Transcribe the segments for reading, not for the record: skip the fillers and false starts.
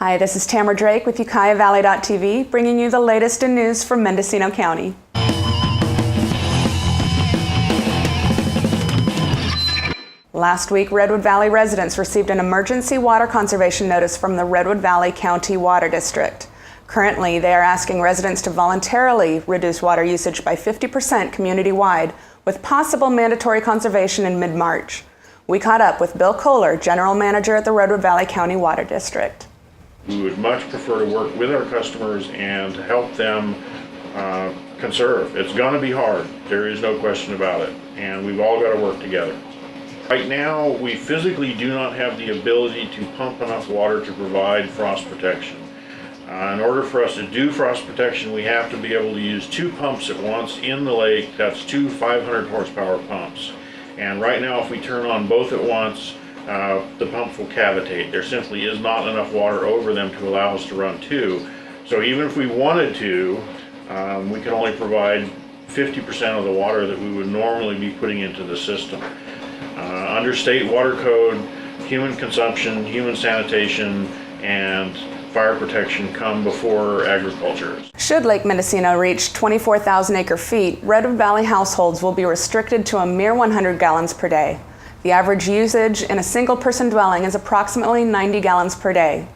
Hi, this is Tamara Drake with UkiahValley.tv, bringing you the latest in news from Mendocino County. Last week, Redwood Valley residents received an emergency water conservation notice from the Redwood Valley County Water District. Currently, they are asking residents to voluntarily reduce water usage by 50% community-wide, with possible mandatory conservation in mid-March. We caught up with Bill Kohler, General Manager at the Redwood Valley County Water District. We would much prefer to work with our customers and to help them conserve. It's going to be hard, there is no question about it, and we've all got to work together. Right now, we physically do not have the ability to pump enough water to provide frost protection. In order for us to do frost protection, we have to be able to use 2 pumps at once in the lake. That's 2 500 horsepower pumps. And right now, if we turn on both at once, the pumps will cavitate. There simply is not enough water over them to allow us to run 2. So even if we wanted to, we can only provide 50% of the water that we would normally be putting into the system. Under state water code, human consumption, human sanitation, and fire protection come before agriculture. Should Lake Mendocino reach 24,000 acre-feet, Redwood Valley households will be restricted to a mere 100 gallons per day. The average usage in a single-person dwelling is approximately 90 gallons per day.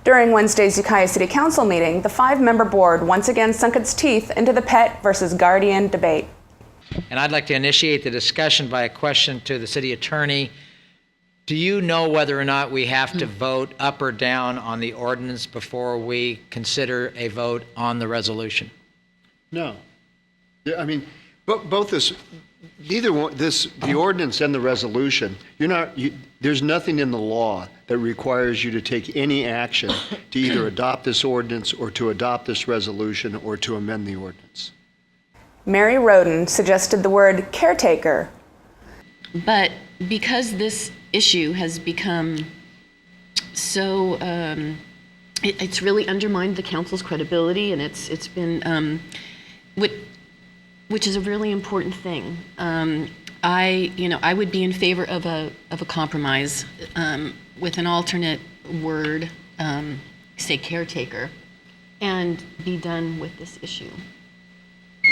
During Wednesday's Ukiah City Council meeting, the 5-member board once again sunk its teeth into the pet versus guardian debate. And I'd like to initiate the discussion by a question to the city attorney. Do you know whether or not we have to vote up or down on the ordinance before we consider a vote on the resolution? No. Yeah, I mean, both this, neither one, the ordinance and the resolution, there's nothing in the law that requires you to take any action to either adopt this ordinance or to adopt this resolution or to amend the ordinance. Mary Roden suggested the word caretaker. But because this issue has become so, it's really undermined the council's credibility, and it's been, which is a really important thing. I would be in favor of a compromise with an alternate word, say caretaker, and be done with this issue.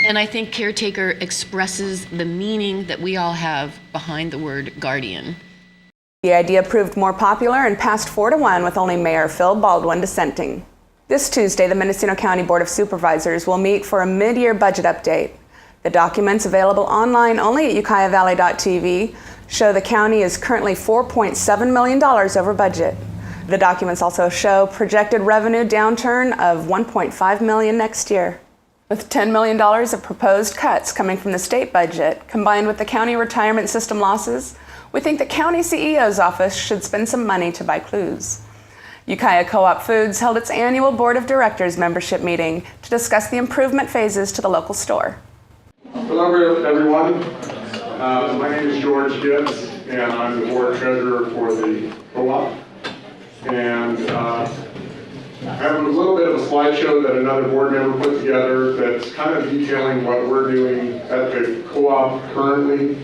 And I think caretaker expresses the meaning that we all have behind the word guardian. The idea proved more popular and passed 4-1 with only Mayor Phil Baldwin dissenting. This Tuesday, the Mendocino County Board of Supervisors will meet for a mid-year budget update. The documents available online only at UkiahValley.tv show the county is currently $4.7 million over budget. The documents also show projected revenue downturn of $1.5 million next year. With $10 million of proposed cuts coming from the state budget, combined with the county retirement system losses, we think the county CEO's office should spend some money to buy clues. Ukiah Co-op Foods held its annual Board of Directors membership meeting to discuss the improvement phases to the local store. Hello everyone, my name is George Gibbs and I'm the board treasurer for the co-op. And I have a little bit of a slideshow that another board member put together that's kind of detailing what we're doing at the co-op currently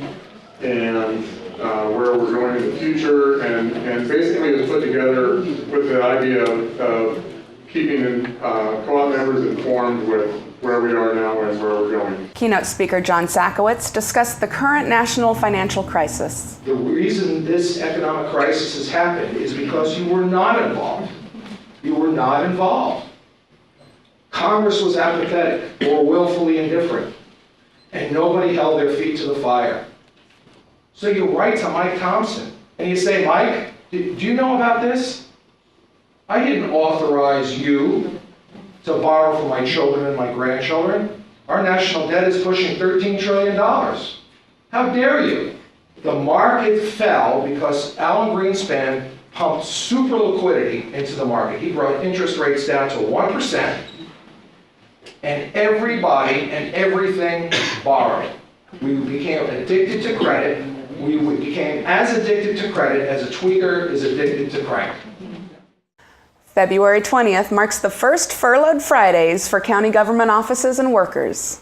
and where we're going in the future. And basically it was put together with the idea of keeping co-op members informed with where we are now and where we're going. Keynote speaker John Sakowitz discussed the current national financial crisis. The reason this economic crisis has happened is because you were not involved. You were not involved. Congress was apathetic or willfully indifferent, and nobody held their feet to the fire. So you write to Mike Thompson, and you say, Mike, do you know about this? I didn't authorize you to borrow for my children and my grandchildren. Our national debt is pushing $13 trillion. How dare you? The market fell because Alan Greenspan pumped super liquidity into the market. He brought interest rates down to 1%, and everybody and everything borrowed. We became addicted to credit. We became as addicted to credit as a tweaker is addicted to crack. February 20th marks the first furloughed Fridays for county government offices and workers.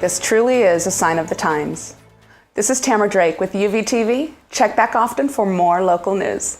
This truly is a sign of the times. This is Tamara Drake with Uvtv. Check back often for more local news.